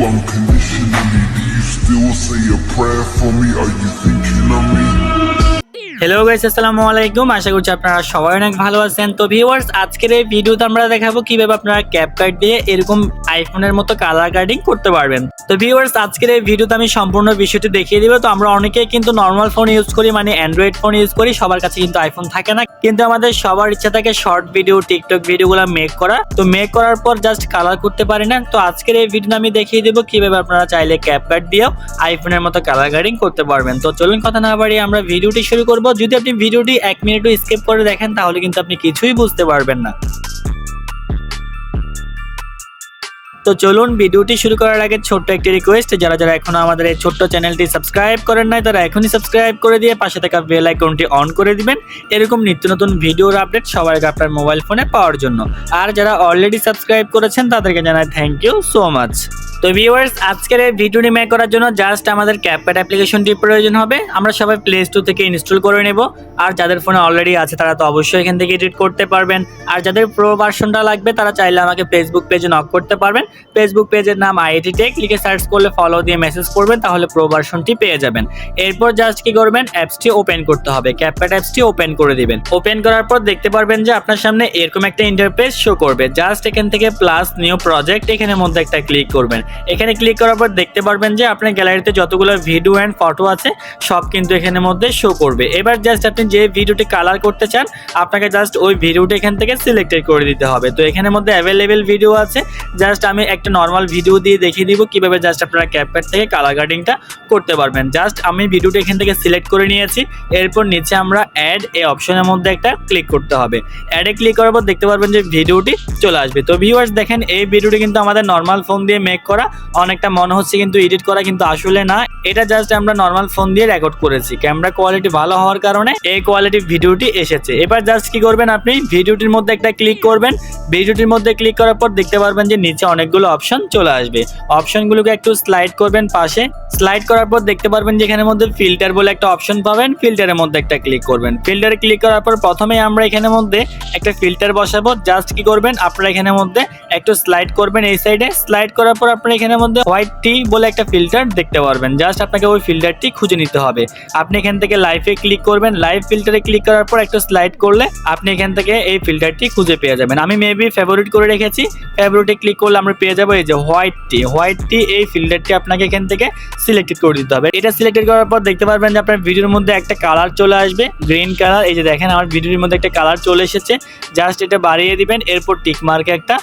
unconditionally. Do you still say a prayer for me? Are you thinking of me? Hello guys, আসসালামু আলাইকুম। আশা করছি আপনারা সবাই অনেক ভালো আছেন। তো ভিউয়ার্স, আজকের এই ভিডিওতে আমরা দেখাবো কিভাবে আপনারা ক্যাপকাট দিয়ে এরকম আইফোনের মতো কালার গ্রেডিং করতে পারবেন। তো ভিউয়ার্স, আজকের এই ভিডিওতে আমি সম্পূর্ণ বিষয়টি দেখিয়ে দিব। তো আমরা অনেকেই কিন্তু নর্মাল ফোন ইউজ করি, মানে অ্যান্ড্রয়েড ফোন ইউজ করি, সবার কাছে কিন্তু আইফোন থাকে না, কিন্তু আমাদের সবার ইচ্ছা থাকে শর্ট ভিডিও, টিকটক ভিডিওগুলো মেক করা। তো মেক করার পর জাস্ট কালার করতে পারি না। তো আজকের এই ভিডিওতে আমি দেখিয়ে দেবো কিভাবে আপনারা চাইলে ক্যাপকাট দিয়েও আইফোনের মতো কালার গ্রেডিং করতে পারবেন। তো চলুন কথা না বাড়িয়ে আমরা ভিডিওটি শুরু করব। যদি আপনি ভিডিওটি 1 মিনিটও স্কিপ করে দেখেন তাহলে কিন্তু আপনি কিছুই বুঝতে পারবেন না। তো চলুন ভিডিওটি শুরু করার আগে ছোট্ট একটি রিকোয়েস্ট, যারা যারা এখনো আমাদের এই ছোট্ট চ্যানেলটি সাবস্ক্রাইব করেন নাই তারা এখনই সাবস্ক্রাইব করে দিয়ে পাশে থাকা বেল আইকনটি অন করে দিবেন, এরকম নিত্য নতুন ভিডিওর আপডেট সবার আগে আপনার মোবাইল ফোনে পাওয়ার জন্য। আর যারা অলরেডি সাবস্ক্রাইব করেছেন তাদেরকে জানাই থ্যাংক ইউ সো মাচ। তো ভিউয়ার্স, আজকের এই ভিডিওটি মেক করার জন্য জাস্ট আমাদের ক্যাপকাট অ্যাপ্লিকেশনটি প্রয়োজন হবে। আমরা সবাই প্লে স্টোর থেকে ইনস্টল করে নেব। আর যাদের ফোনে অলরেডি আছে তারা তো অবশ্যই এখান থেকে এডিট করতে পারবেন। আর যাদের প্রো ভার্সনটা লাগবে তারা চাইলে আমাকে ফেসবুক পেজে নক করতে পারবেন। ফেসবুক পেজের নাম IAT টেক লিখে সার্চ করলে ফলো দিয়ে মেসেজ করবেন, তাহলে প্রো ভার্সনটি পেয়ে যাবেন। এরপর জাস্ট কি করবেন, অ্যাপসটি ওপেন করতে হবে। ক্যাপকাট অ্যাপসটি ওপেন করে দিবেন। ওপেন করার পর দেখতে পারবেন যে আপনার সামনে এরকম একটা ইন্টারফেস শো করবে। জাস্ট এখান থেকে প্লাস নিউ প্রজেক্ট এখানের মধ্যে একটা ক্লিক করবেন। এখানে ক্লিক করার পর দেখতে পারবেন যে আপনার গ্যালারিতে যতগুলো ভিডিও অ্যান্ড ফটো আছে সব কিন্তু এখানের মধ্যে শো করবে। এবার জাস্ট আপনি যে ভিডিওটি কালার করতে চান আপনাকে জাস্ট ওই ভিডিওটি এখান থেকে সিলেক্টেড করে দিতে হবে। তো এখানের মধ্যে অ্যাভেলেবেল ভিডিও আছে। জাস্ট আমি একটা নর্মাল ভিডিও দিয়ে দেখিয়ে দিব কিভাবে জাস্ট আপনারা ক্যাপকাট থেকে কালার গ্রেডিংটা করতে পারবেন। জাস্ট আমি ভিডিওটি এখান থেকে সিলেক্ট করে নিয়েছি। এরপর নিচে আমরা অ্যাড এই অপশনের মধ্যে একটা ক্লিক করতে হবে। অ্যাডে ক্লিক করার পর দেখতে পারবেন যে ভিডিওটি চলে আসবে। তো ভিউয়ার্স দেখেন, এই ভিডিওটি কিন্তু আমাদের নর্মাল ফোন দিয়ে মেক করা, অনেকটা মনে হচ্ছে কিন্তু এডিট করা, কিন্তু আসলে না। এটা জাস্ট আমরা নর্মাল ফোন দিয়ে রেকর্ড করেছি। ক্যামেরা কোয়ালিটি ভালো হওয়ার কারণে এই কোয়ালিটি ভিডিওটি এসেছে। এবার জাস্ট কি করবেন, আপনি ভিডিওটির মধ্যে একটা ক্লিক করবেন। ভিডিওটির মধ্যে ক্লিক করার পর দেখতে পারবেন যে নিচে অনেকগুলো অপশন চলে আসবে। অপশনগুলোকে একটু স্লাইড করবেন পাশে। স্লাইড করার পর দেখতে পারবেন যে এখানের মধ্যে ফিল্টার বলে একটা অপশন পাবেন। ফিল্টারের মধ্যে একটা ক্লিক করবেন। ফিল্টারে ক্লিক করার পর প্রথমে আমরা এখানের মধ্যে একটা ফিল্টার বসাবো। জাস্ট কি করবেন, আপনারা এখানের মধ্যে একটু স্লাইড করবেন এই সাইডে। স্লাইড করার পর আপনারা এখানের মধ্যে হোয়াইট টি বলে একটা ফিল্টার দেখতে পারবেন। জাস্ট আপনাকে ওই ফিল্টারটি খুঁজে নিতে হবে। আপনি এখান থেকে লাইভে ক্লিক করবেন। লাইভ ফিল্টারে ক্লিক করার পর একটু স্লাইড করলে আপনি এখান থেকে এই ফিল্টারটি খুঁজে পেয়ে যাবেন। আমি মেবি ফেভারিট করে রেখেছি। ফেভারিটে ক্লিক করলে আমরা পেয়ে যাবো এই যে হোয়াইট টি। এই ফিল্টারটি আপনাকে এখান থেকে সিলেক্টেড করে দিতে হবে। এটা সিলেক্টেড করার পর দেখতে পারবেন যে আপনার ভিডিওর মধ্যে একটা কালার চলে আসবে, গ্রিন কালার। এই যে দেখেন, আমার ভিডিওর মধ্যে একটা কালার চলে এসেছে। জাস্ট এটা বাড়িয়ে দিবেন। এরপর টিক মার্কে একটা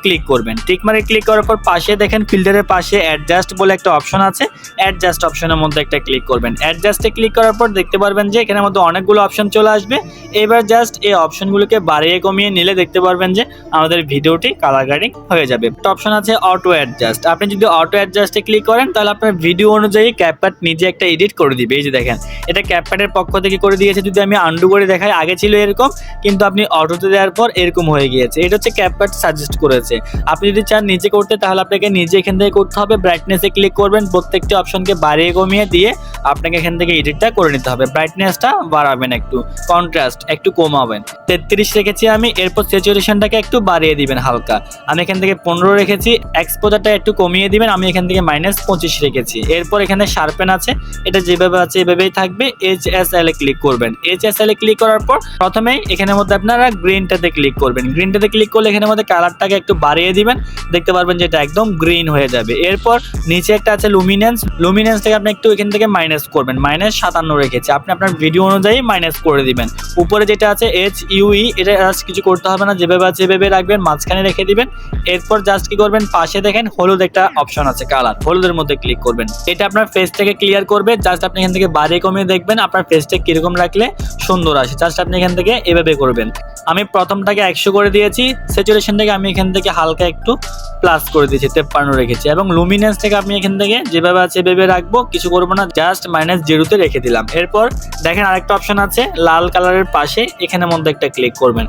ক্লিক করবেন। টিক মার্কে ক্লিক করার পর পাশে দেখেন ফিল্টারের পাশে অ্যাডজাস্ট বলে একটা অপশন আছে। অ্যাডজাস্ট অপশনের মধ্যে একটা ক্লিক করবেন। অ্যাডজাস্টে ক্লিক করার পর দেখতে পারবেন যে এখানের মধ্যে অনেকগুলো অপশন চলে আসবে। এবার জাস্ট এই অপশনগুলোকে বাড়িয়ে কমিয়ে নিলে দেখতে পারবেন যে আমাদের ভিডিওটি কালার গ্রেডিং হয়ে যাবে। একটা অপশন আছে অটো অ্যাডজাস্ট। আপনি যদি অটো অ্যাডজাস্টে ক্লিক করেন তাহলে আপনার ভিডিও অনুযায়ী ক্যাপকাট নিজে একটা এডিট করে দিবে। এই যে দেখেন, এটা ক্যাপকাটের পক্ষ থেকে করে দিয়েছে। যদি আমি আন্ডু করে দেখাই, আগে ছিল এরকম, কিন্তু আপনি অটোতে দেওয়ার পর এরকম হয়ে গিয়েছে। এটা হচ্ছে ক্যাপকাট সাজেস্ট করেছে। আপনি যদি চান নিজে করতে তাহলে আপনাকে নিজে এখান থেকে করতে হবে। ব্রাইটনেসে ক্লিক করবেন। প্রত্যেকটি অপশনকে বাড়িয়ে কমিয়ে দিয়ে আপনাকে এখান থেকে এডিটটা করে নিতে হবে। ব্রাইটনেসটা বাড়াবেন, একটু কন্ট্রাস্ট একটু কমাবেন। 33 রেখেছি আমি। এরপর স্যাচুরেশনটাকে একটু বাড়িয়ে দিবেন হালকা। আমি এখান থেকে 15 রেখেছি। এক্সপোজারটা একটু কমিয়ে দিবেন। আমি এখান থেকে -25 রেখেছি। এরপর এখানে শার্পেন আছে, এটা যেভাবে আছে এভাবেই থাকবে। HSL এ ক্লিক করবেন। HSL এ ক্লিক করার পর প্রথমেই এখানের মধ্যে আপনারা গ্রিনটাতে ক্লিক করবেন। গ্রিনটাতে ক্লিক করলে এখানের মধ্যে কালারটাকে একটু বাড়িয়ে দিবেন। দেখতে পারবেন যে এটা একদম গ্রিন হয়ে যাবে। এরপর নিচে একটা আছে লুমিনেন্স থেকে আপনি একটু এখান থেকে মাইনাস করবেন। -57 রেখেছি। আপনি আপনার ভিডিও অনুযায়ী মাইনাস করে দিবেন। উপরে যেটা আছে HUE, এটা জাস্ট কিছু করতে হবে না, যেভাবে আছে এভাবে রাখবেন, মাঝখানে রেখে দিবেন। এরপর জাস্ট কি করবেন, পাশে দেখেন হলুদ একটা অপশন আছে কালার, হলুদের মধ্যে ক্লিক করবেন। এটা আপনার ফেসটাকে ক্লিয়ার করবে। জাস্ট আপনি এখান থেকে বাড়িয়ে কমিয়ে দেখবেন আপনার ফেসটা কিরকম রাখলে সুন্দর আসে। জাস্ট আপনি এখান থেকে এভাবে করবেন। আমি প্রথমটাকে 100 করে দিয়েছি। স্যাচুরেশনটাকে আমি এখান থেকে হালকা একটু প্লাস করে দিয়েছি, 53 রেখেছি। এবং লুমিনেন্স থেকে আপনি এখান থেকে যেভাবে আছে এভাবে রাখবো, কিছু করবো না, জাস্ট -0 রেখে দিলাম। এরপর দেখেন আরেকটা অপশন আছে লাল কালারের পাশে, এখানের মধ্যে একটা ক্লিক করবেন।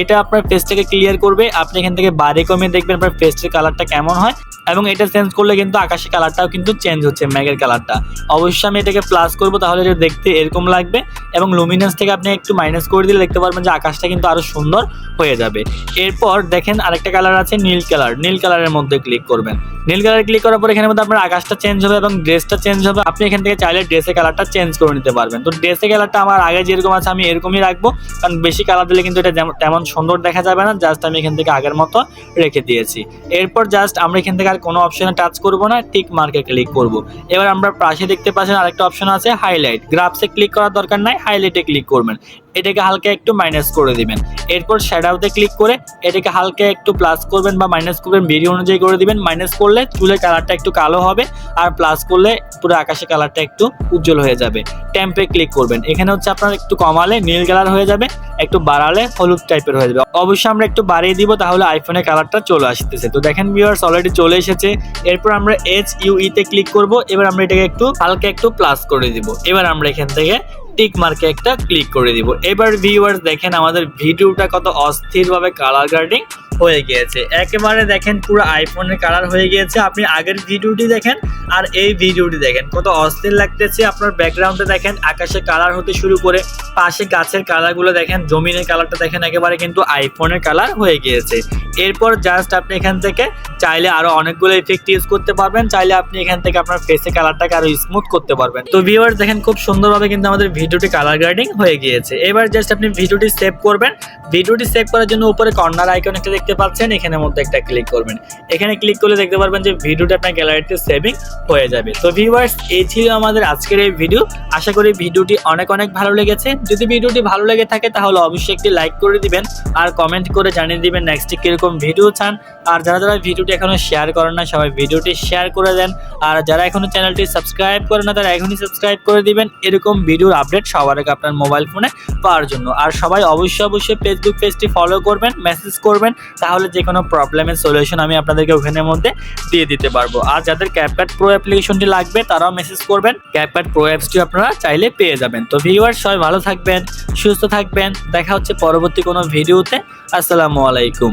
এটা আপনার ফেসটাকে ক্লিয়ার করবে। আপনি এখান থেকে বাড়িয়ে কমিয়ে দেখবেন আপনার ফেসের কালারটা কেমন হয়। এবং এটা চেঞ্জ করলে কিন্তু আকাশি কালারটাও কিন্তু চেঞ্জ হচ্ছে, মেঘের কালারটা। অবশ্যই আমি এটাকে প্লাস করব, তাহলে এটা দেখতে এরকম লাগবে। এবং লুমিনেন্স থেকে আপনি একটু মাইনাস করে দিলে দেখতে পারবেন যে আকাশটা কিন্তু আরো সুন্দর হয়ে যাবে। এরপর দেখেন আরেকটা কালার আছে নীল কালার। নীল কালারের মধ্যে ক্লিক করবেন। নীল কালার ক্লিক করার পর এখানের মধ্যে আপনার আকাশটা চেঞ্জ হবে এবং ড্রেসটা চেঞ্জ হবে। আপনি এখান থেকে চাইলে ড্রেসের কালারটা চেঞ্জ করে নিতে পারবেন। তো ড্রেসের কালারটা আমার আগে যেরকম আছে আমি এরকমই রাখবো, কারণ বেশি কালার দিলে কিন্তু এটা তেমন সুন্দর দেখা যাবে না। জাস্ট আমি এখান থেকে আগের মতো রেখে দিয়েছি। এরপর জাস্ট আমরা এখান থেকে আর কোনো অপশনে টাচ করব না, টিক মার্কে ক্লিক করব। এবার আমরা পাশে দেখতে পাচ্ছেন আরেকটা অপশন আছে হাইলাইট। গ্রাফসে ক্লিক করার দরকার নাই, হাইলাইটে ক্লিক করবেন। এটাকে হালকা একটু মাইনাস করে দিবেন। এরপর শ্যাডোতে ক্লিক করে এটাকে হালকা একটু প্লাস করবেন বা মাইনাস করবেন, ভিডিও অনুযায়ী করে দিবেন। মাইনাস করলে চুলের কালারটা একটু কালো হবে, আর প্লাস করলে পুরো আকাশের কালারটা একটু উজ্জ্বল হয়ে যাবে। টেম্পে ক্লিক করবেন। এখানে হচ্ছে আপনার একটু কমালে নীল কালার হয়ে যাবে, একটু বাড়ালে হলুদ টাইপের হয়ে যাবে। অবশ্যই আমরা একটু বাড়িয়ে দিব, তাহলে আইফোনের কালারটা চলে আসতেছে। তো দেখেন ভিউয়ার্স অলরেডি চলে এসেছে। এরপর আমরা HUE তে ক্লিক করব। এবার আমরা এটাকে একটু হালকা একটু প্লাস করে দিব। এবার আমরা এখান থেকে টিক মার্কে একটা ক্লিক করে দিব। এবার ভিউয়ার্স দেখেন আমাদের ভিডিওটা কত অস্থিরভাবে কালার গ্রেডিং হয়ে গিয়েছে। একেবারে দেখেন পুরো আইফোনের কালার হয়ে গিয়েছে। আপনি আগের ভিডিওটি দেখেন আর এই ভিডিওটি দেখেন, কত অস্থির লাগতেছে। আপনার ব্যাকগ্রাউন্ডে দেখেন আকাশের কালার হতে শুরু করে পাশে গাছের কালারগুলো দেখেন, জমিনের কালারটা দেখেন, একেবারে কিন্তু আইফোনের কালার হয়ে গিয়েছে। এরপর জাস্ট আপনি এখান থেকে চাইলে আরো অনেকগুলো ইফেক্ট ইউজ করতে পারবেন। চাইলে আপনি এখান থেকে আপনার ফেসে কালারটাকে আরো স্মুথ করতে পারবেন। তো ভিউয়ার্স দেখেন খুব সুন্দরভাবে কিন্তু আমাদের ভিডিওটি কালার গ্রেডিং হয়ে গিয়েছে। এবার জাস্ট আপনি ভিডিওটি সেভ করবেন। ভিডিওটি সেভ করার জন্য উপরে কর্নার আইকন একটা দেখতে পাচ্ছেন, এখানের মধ্যে একটা ক্লিক করবেন। এখানে ক্লিক করলে দেখতে পারবেন যে ভিডিওটা আপনার গ্যালারিতে সেভিং হয়ে যাবে। তো ভিউয়ার্স এই ছিল আমাদের আজকের এই ভিডিও। আশা করি ভিডিওটি অনেক ভালো লেগেছে। যদি ভিডিওটি ভালো লেগে থাকে তাহলে অবশ্যই একটি লাইক করে দিবেন আর কমেন্ট করে জানিয়ে দিবেন নেক্সট কিরকম ভিডিও চান। আর যারা ভিডিওটি এখনো শেয়ার করেন না সবাই ভিডিওটি শেয়ার করে দেন। আর যারা এখনো চ্যানেলটি সাবস্ক্রাইব করেন না তারা এখনই সাবস্ক্রাইব করে দিবেন, এরকম ভিডিওর আপডেট সবার আগে আপনার মোবাইল ফোনে পাওয়ার জন্য। আর সবাই অবশ্যই ফেসবুক পেজটি ফলো করবেন, মেসেজ করবেন, তাহলে যে কোনো প্রবলেমের সলিউশন আমি আপনাদেরকে ওখানের মধ্যে দিয়ে দিতে পারবো। আর যাদের CapCut Pro অ্যাপ্লিকেশনটি লাগবে তারাও মেসেজ করবেন, CapCut Pro অ্যাপসটি আপনারা চাইলে পেয়ে যাবেন। তো ভিউয়ার্স সবাই ভালো থাকবেন, সুস্থ থাকবেন। দেখা হচ্ছে পরবর্তী কোনো ভিডিওতে। আসসালামু আলাইকুম।